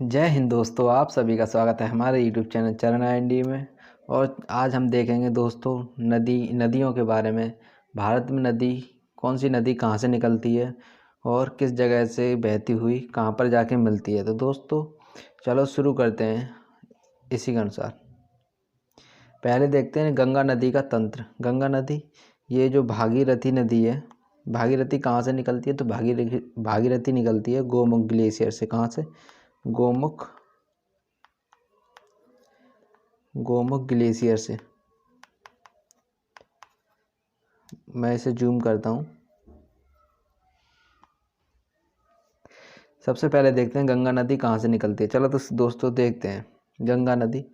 जय हिंद दोस्तों, आप सभी का स्वागत है हमारे यूट्यूब चैनल चरण आईएनडी में। और आज हम देखेंगे दोस्तों नदियों के बारे में। भारत में नदी कौन सी नदी कहाँ से निकलती है और किस जगह से बहती हुई कहाँ पर जाके मिलती है। तो दोस्तों चलो शुरू करते हैं इसी के अनुसार। पहले देखते हैं गंगा नदी का तंत्र। गंगा नदी ये जो भागीरथी नदी है, भागीरथी कहाँ से निकलती है? तो भागीरथी निकलती है गोमुख ग्लेशियर से। कहाँ से? गोमुख गोमुख ग्लेशियर से। मैं इसे जूम करता हूँ। सबसे पहले देखते हैं गंगा नदी कहाँ से निकलती है। चलो तो दोस्तों देखते हैं गंगा नदी।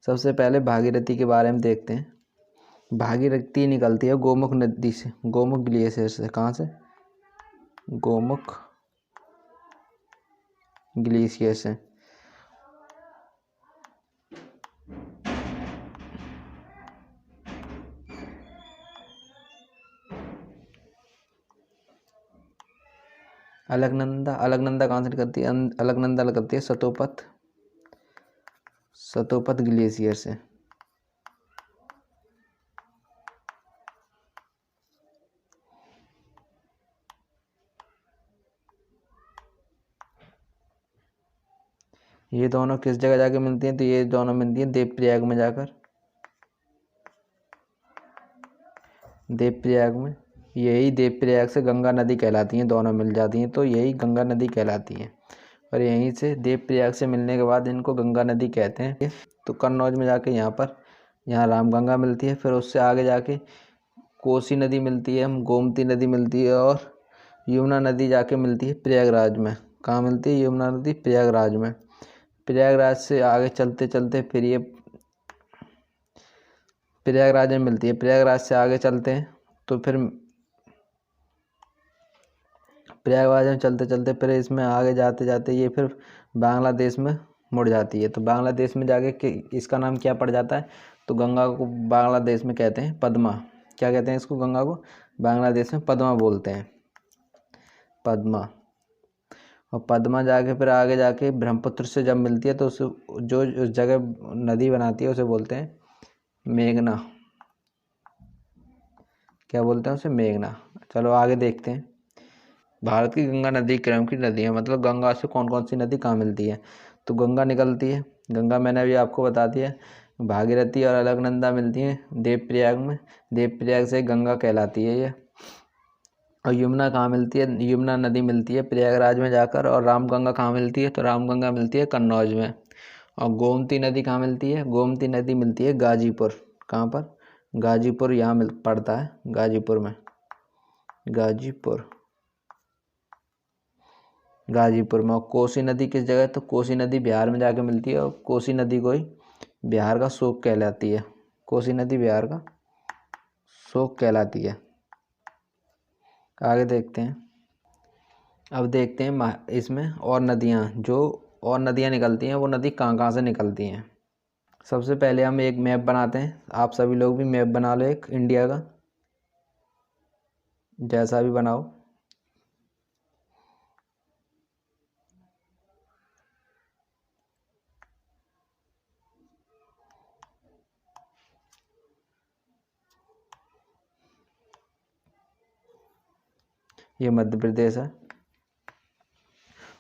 सबसे पहले भागीरथी के बारे में देखते हैं। भागीरथी निकलती है गोमुख नदी से, गोमुख ग्लेशियर से। कहाँ से? गोमुख ग्लेशियर से। अलकनंदा कहाँ से निकलती है? अलकनंदा निकलती है सतोपत ग्लेशियर से। ये दोनों किस जगह जाके मिलती हैं? तो ये दोनों मिलती हैं देवप्रयाग में जाकर। देवप्रयाग में, यही देवप्रयाग से गंगा नदी कहलाती हैं। दोनों मिल जाती हैं तो यही गंगा नदी कहलाती हैं। और यहीं से देवप्रयाग से मिलने के बाद इनको गंगा नदी कहते हैं। तो कन्नौज में जाके यहाँ रामगंगा मिलती है। फिर उससे आगे जाके कोसी नदी मिलती है, गोमती नदी मिलती है और यमुना नदी जाके मिलती है प्रयागराज में। कहाँ मिलती है यमुना नदी? प्रयागराज में। प्रयागराज से आगे चलते चलते फिर ये प्रयागराज में मिलती है। प्रयागराज से आगे चलते हैं तो फिर प्रयागराज में चलते चलते फिर इसमें आगे जाते जाते ये फिर बांग्लादेश में मुड़ जाती है। तो बांग्लादेश में जाके इसका नाम क्या पड़ जाता है? तो गंगा को बांग्लादेश में कहते हैं पद्मा। क्या कहते हैं इसको? गंगा को बांग्लादेश में पद्मा बोलते हैं, पद्मा। और पद्मा जाके फिर आगे जाके ब्रह्मपुत्र से जब मिलती है तो उस जगह नदी बनाती है उसे बोलते हैं मेघना। क्या बोलते हैं उसे? मेघना। चलो आगे देखते हैं। भारत की गंगा नदी क्रम की नदी है, मतलब गंगा से कौन कौन सी नदी कहाँ मिलती है। तो गंगा निकलती है, गंगा मैंने अभी आपको बता दिया। भागीरथी और अलकनंदा मिलती हैं देवप्रयाग में। देवप्रयाग से गंगा कहलाती है ये। और यमुना कहाँ मिलती है? यमुना नदी मिलती है प्रयागराज में जाकर। और रामगंगा कहाँ मिलती है? तो रामगंगा मिलती है कन्नौज में। और गोमती नदी कहाँ मिलती है? गोमती नदी मिलती है गाजीपुर। कहाँ पर? गाजीपुर यहाँ मिल पड़ता है, गाजीपुर में। गाजीपुर में। और कोसी नदी किस जगह है? तो कोसी नदी बिहार में जाके मिलती है। और कोसी नदी को ही बिहार का शोक कहलाती है। कोसी नदी बिहार का शोक कहलाती है। आगे देखते हैं। अब देखते हैं इसमें और नदियाँ निकलती हैं, वो नदी कहाँ कहाँ से निकलती हैं। सबसे पहले हम एक मैप बनाते हैं। आप सभी लोग भी मैप बना लो एक इंडिया का, जैसा भी बनाओ। ये मध्य प्रदेश है।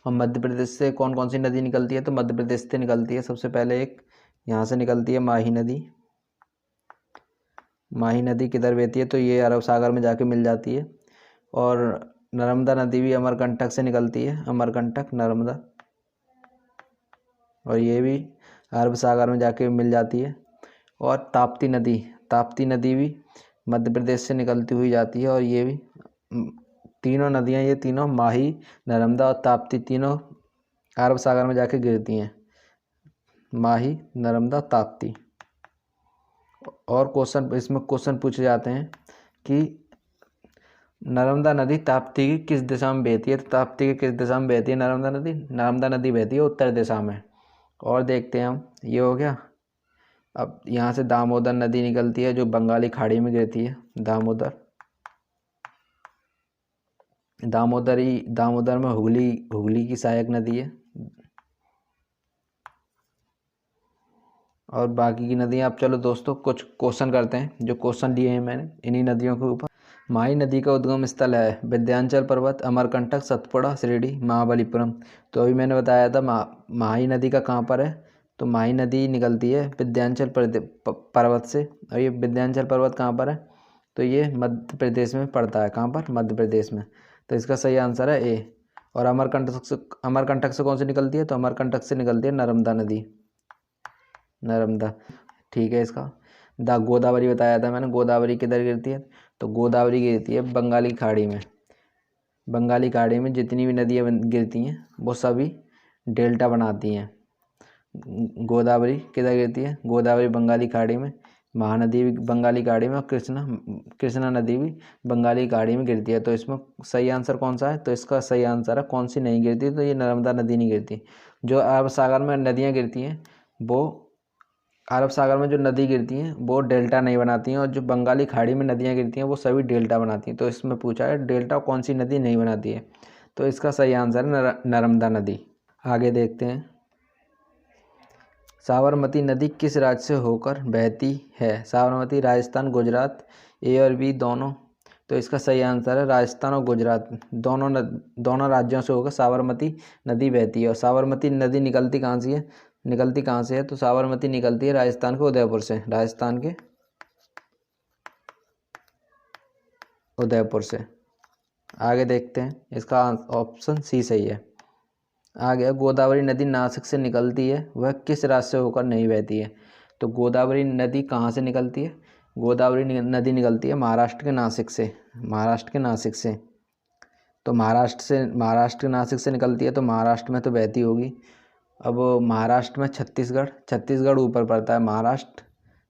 और मध्य प्रदेश से कौन कौन सी नदी निकलती है? तो मध्य प्रदेश से निकलती है सबसे पहले एक यहाँ से निकलती है माही नदी। माही नदी किधर बहती है? तो ये अरब सागर में जाके मिल जाती है। और नर्मदा नदी भी अमरकंटक से निकलती है, अमरकंटक नर्मदा। और ये भी अरब सागर में जाके मिल जाती है। और ताप्ती नदी भी मध्य प्रदेश से निकलती हुई जाती है। और ये भी तीनों नदियाँ, ये तीनों माही, नर्मदा और ताप्ती, तीनों अरब सागर में जाके गिरती हैं। माही, नर्मदा, ताप्ती। और क्वेश्चन पूछे जाते हैं कि नर्मदा नदी ताप्ती की किस दिशा में बहती है? तो ताप्ती की किस दिशा में बहती है नर्मदा नदी? नर्मदा नदी बहती है उत्तर दिशा में। और देखते हैं हम, ये हो गया। अब यहाँ से दामोदर नदी निकलती है जो बंगाली खाड़ी में गिरती है। दामोदर में हुगली की सहायक नदी है। और बाकी की नदियाँ। अब चलो दोस्तों कुछ क्वेश्चन करते हैं, जो क्वेश्चन लिए हैं मैंने इन्हीं नदियों के ऊपर। माही नदी का उद्गम स्थल है विंध्याचल पर्वत, अमरकंटक, सतपुड़ा, शिरडी, महाबलीपुरम। तो अभी मैंने बताया था माही नदी का कहाँ पर है, तो माही नदी निकलती है विंध्याचल पर्वत से। और ये विंध्याचल पर्वत कहाँ पर है, तो ये मध्य प्रदेश में पड़ता है। कहाँ पर, मध्य प्रदेश में। तो इसका सही आंसर है ए। और अमरकंटक से कौन सी निकलती है, तो अमरकंटक से निकलती है नर्मदा नदी, नर्मदा। ठीक है। इसका गोदावरी बताया था मैंने, गोदावरी किधर गिरती है, तो गोदावरी गिरती है बंगाली खाड़ी में। बंगाली खाड़ी में जितनी भी नदियाँ गिरती हैं वो सभी डेल्टा बनाती हैं। गोदावरी किधर गिरती है, गोदावरी बंगाली खाड़ी में, महानदी भी बंगाली खाड़ी में, और कृष्णा नदी भी बंगाली खाड़ी में गिरती है। तो इसमें सही आंसर कौन सा है, तो इसका सही आंसर है कौन सी नहीं गिरती, तो ये नर्मदा नदी नहीं गिरती। जो अरब सागर में नदियाँ गिरती हैं वो, अरब सागर में जो नदी गिरती हैं वो डेल्टा नहीं बनाती हैं, और जो बंगाली खाड़ी में नदियाँ गिरती हैं वो सभी डेल्टा बनाती हैं। तो इसमें पूछा है डेल्टा कौन सी नदी नहीं बनाती है, तो इसका सही आंसर है नर्मदा नदी। आगे देखते हैं, साबरमती नदी किस राज्य से होकर बहती है, साबरमती राजस्थान, गुजरात, ए और बी दोनों। तो इसका सही आंसर है राजस्थान और गुजरात, दोनों राज्यों से होकर साबरमती नदी बहती है। और साबरमती नदी निकलती कहाँ से है, तो साबरमती निकलती है राजस्थान के उदयपुर से, राजस्थान के उदयपुर से। आगे देखते हैं, इसका ऑप्शन सी सही है। आ गया, गोदावरी नदी नासिक से निकलती है, वह किस राज्य से होकर नहीं बहती है। तो गोदावरी नदी कहाँ से निकलती है, गोदावरी नदी निकलती है महाराष्ट्र के नासिक से, महाराष्ट्र के नासिक से। तो महाराष्ट्र के नासिक से निकलती है, तो महाराष्ट्र में तो बहती होगी। अब महाराष्ट्र में छत्तीसगढ़ ऊपर पड़ता है, महाराष्ट्र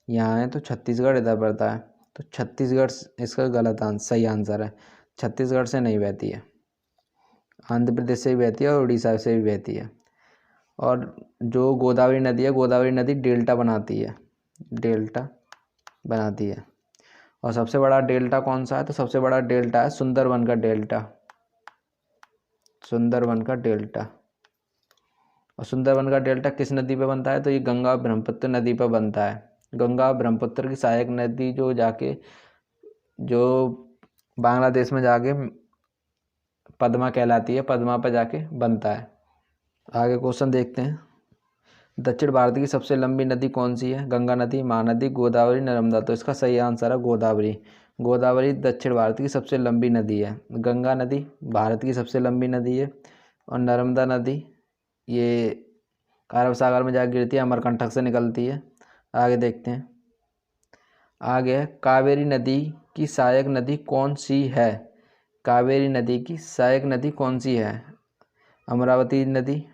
यहाँ है तो छत्तीसगढ़ इधर पड़ता है। तो छत्तीसगढ़ इसका गलत सही आंसर है, छत्तीसगढ़ से नहीं बहती है, आंध्र प्रदेश से भी बहती है और उड़ीसा से भी बहती है। और जो गोदावरी नदी है, गोदावरी नदी डेल्टा बनाती है, डेल्टा बनाती है। और सबसे बड़ा डेल्टा कौन सा है, तो सबसे बड़ा डेल्टा है सुंदरबन का डेल्टा, सुंदरबन का डेल्टा। और सुंदरबन का डेल्टा किस नदी पे बनता है, तो ये गंगा ब्रह्मपुत्र नदी पर बनता है। गंगा ब्रह्मपुत्र की सहायक नदी जो बांग्लादेश में जाके पद्मा कहलाती है, पद्मा पर जाके बनता है। आगे क्वेश्चन देखते हैं, दक्षिण भारत की सबसे लंबी नदी कौन सी है, गंगा नदी, महानदी, गोदावरी, नर्मदा। तो इसका सही आंसर है गोदावरी। गोदावरी दक्षिण भारत की सबसे लंबी नदी है। गंगा नदी भारत की सबसे लंबी नदी है, और नर्मदा नदी ये अरब सागर में जाकर गिरती है, अमरकंटक से निकलती है। आगे देखते हैं, आगे कावेरी नदी की सहायक नदी कौन सी है, कावेरी नदी की सहायक नदी कौन सी है, अमरावती नदी,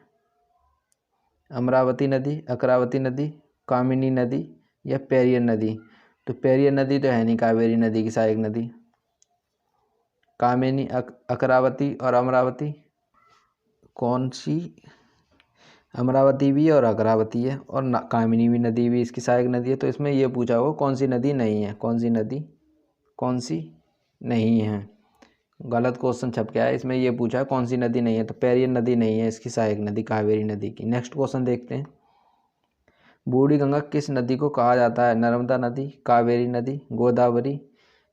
अकरावती नदी, कामिनी नदी या पेरियर नदी। तो पेरियर नदी तो है नहीं कावेरी नदी की सहायक नदी। कामिनी, अकरावती और अमरावती कौन सी, अमरावती भी है और अकरावती है, और कामिनी भी नदी भी इसकी सहायक नदी है। तो इसमें ये पूछा हो कौन सी नदी नहीं है, कौन सी नदी कौन सी नहीं है, गलत क्वेश्चन छप गया है। इसमें ये पूछा है कौन सी नदी नहीं है, तो पेरियर नदी नहीं है इसकी सहायक नदी कावेरी नदी की। नेक्स्ट क्वेश्चन देखते हैं, बूढ़ी गंगा किस नदी को कहा जाता है, नर्मदा नदी, कावेरी नदी, गोदावरी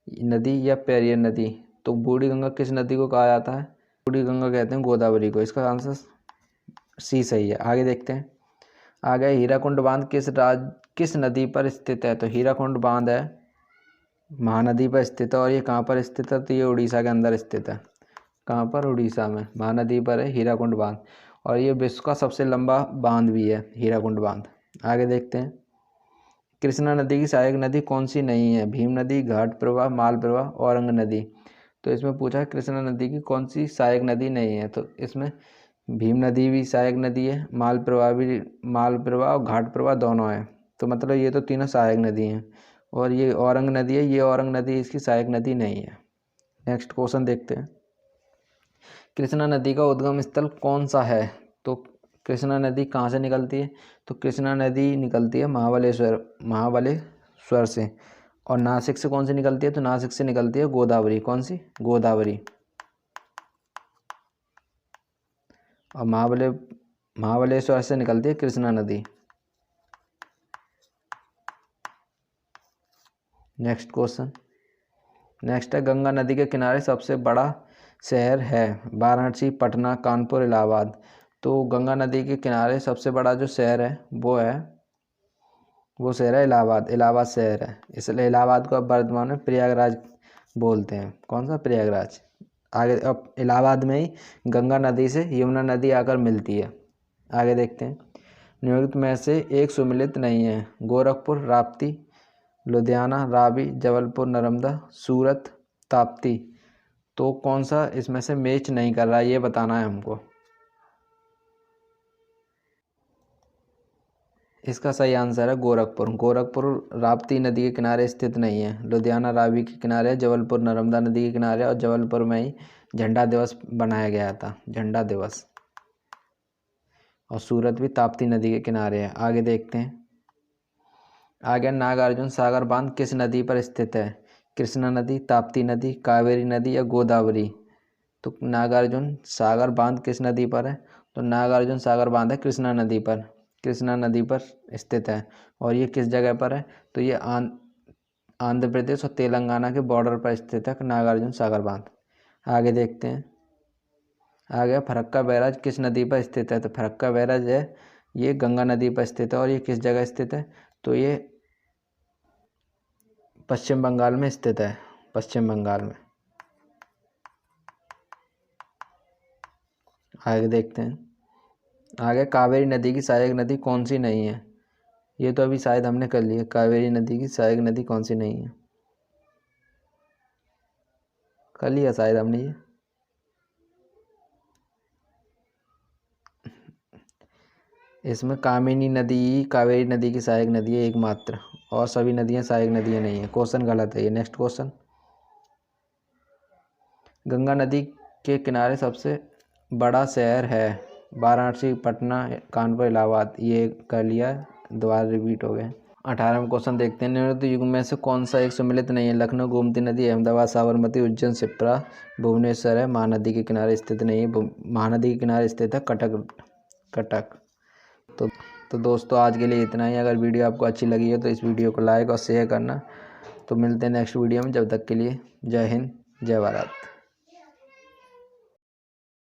नदी या पेरियर नदी। तो बूढ़ी गंगा किस नदी को कहा जाता है, बूढ़ी गंगा कहते हैं गोदावरी को। इसका आंसर सी सही है। आगे देखते हैं, आगे हीराकुंड बांध किस नदी पर स्थित है। तो हीराकुंड बांध है महानदी पर स्थित है, और ये कहाँ पर स्थित है, तो ये उड़ीसा के अंदर स्थित है। कहाँ पर, उड़ीसा में महानदी पर है हीराकुंड बांध, और ये विश्व का सबसे लंबा बांध भी है हीराकुंड बांध। आगे देखते हैं, कृष्णा नदी की सहायक नदी कौन सी नहीं है, भीम नदी, घाट प्रवाह, माल प्रवाह, औरंग नदी। तो इसमें पूछा है कृष्णा नदी की कौन सी सहायक नदी नहीं है, तो इसमें भीम नदी भी सहायक नदी है, माल प्रवाह और घाट प्रवाह दोनों है। तो मतलब ये तो तीनों सहायक नदी हैं। और ये औरंग नदी है, ये औरंग नदी इसकी सहायक नदी नहीं है। नेक्स्ट क्वेश्चन देखते हैं, कृष्णा नदी का उद्गम स्थल कौन सा है। तो कृष्णा नदी कहाँ से निकलती है, तो कृष्णा नदी निकलती है महाबलेश्वर से। और नासिक से कौन सी निकलती है, तो नासिक से निकलती है गोदावरी, कौन सी, गोदावरी। और महाबलेश्वर से निकलती है कृष्णा नदी। नेक्स्ट क्वेश्चन, नेक्स्ट है गंगा नदी के किनारे सबसे बड़ा शहर है वाराणसी, पटना, कानपुर, इलाहाबाद। तो गंगा नदी के किनारे सबसे बड़ा जो शहर है वो शहर है इलाहाबाद। इलाहाबाद शहर है, इसलिए इलाहाबाद को अब वर्तमान में प्रयागराज बोलते हैं। कौन सा? प्रयागराज। आगे अब इलाहाबाद में ही गंगा नदी से यमुना नदी आकर मिलती है। आगे देखते हैं, निम्नलिखित में से एक सुमेलित नहीं है। गोरखपुर, राप्ती, लुधियाना, रावी, जबलपुर, नर्मदा, सूरत, ताप्ती। तो कौन सा इसमें से मैच नहीं कर रहा है, ये बताना है हमको। इसका सही आंसर है गोरखपुर। गोरखपुर राप्ती नदी के किनारे स्थित नहीं है। लुधियाना रावी के किनारे है, जबलपुर नर्मदा नदी के किनारे, और जबलपुर में ही झंडा दिवस बनाया गया था, झंडा दिवस। और सूरत भी ताप्ती नदी के किनारे है। आगे देखते हैं, आगे नागार्जुन सागर बांध किस नदी पर स्थित है? कृष्णा नदी, ताप्ती नदी, कावेरी नदी या गोदावरी। तो नागार्जुन सागर बांध किस नदी पर है? तो नागार्जुन सागर बांध है कृष्णा नदी पर, कृष्णा नदी पर स्थित है। और ये किस जगह पर है? तो ये आंध्र प्रदेश और तेलंगाना के बॉर्डर पर स्थित है नागार्जुन सागर बांध। आगे देखते हैं, आगे फरक्का बैराज किस नदी पर स्थित है? तो फरक्का बैराज है ये गंगा नदी पर स्थित है। और ये किस जगह स्थित है? तो ये पश्चिम बंगाल में स्थित है, पश्चिम बंगाल में। आगे देखते हैं, आगे कावेरी नदी की सहायक नदी कौन सी नहीं है? ये तो अभी शायद हमने कर लिया। कावेरी नदी की सहायक नदी कौन सी नहीं है? कर लिया शायद हमने ये। इसमें कामिनी नदी कावेरी नदी की सहायक नदी है एकमात्र, और सभी नदियां सहायक नदियां नहीं है। क्वेश्चन गलत है ये। नेक्स्ट क्वेश्चन, गंगा नदी के किनारे सबसे बड़ा शहर है वाराणसी, पटना, कानपुर, इलाहाबाद। ये कर लिया, दोबारा रिपीट हो गए। 18वां क्वेश्चन देखते हैं, निम्नलिखित युग में से कौन सा एक सम्मिलित नहीं है? लखनऊ, गोमती नदी, अहमदाबाद, साबरमती, उज्जैन, शिप्रा, भुवनेश्वर है। महानदी के किनारे स्थित नहीं है। महानदी के किनारे स्थित है कटक। तो दोस्तों आज के लिए इतना ही। अगर वीडियो आपको अच्छी लगी है तो इस वीडियो को लाइक और शेयर करना। तो मिलते हैं नेक्स्ट वीडियो में, जब तक के लिए जय हिंद, जय भारत।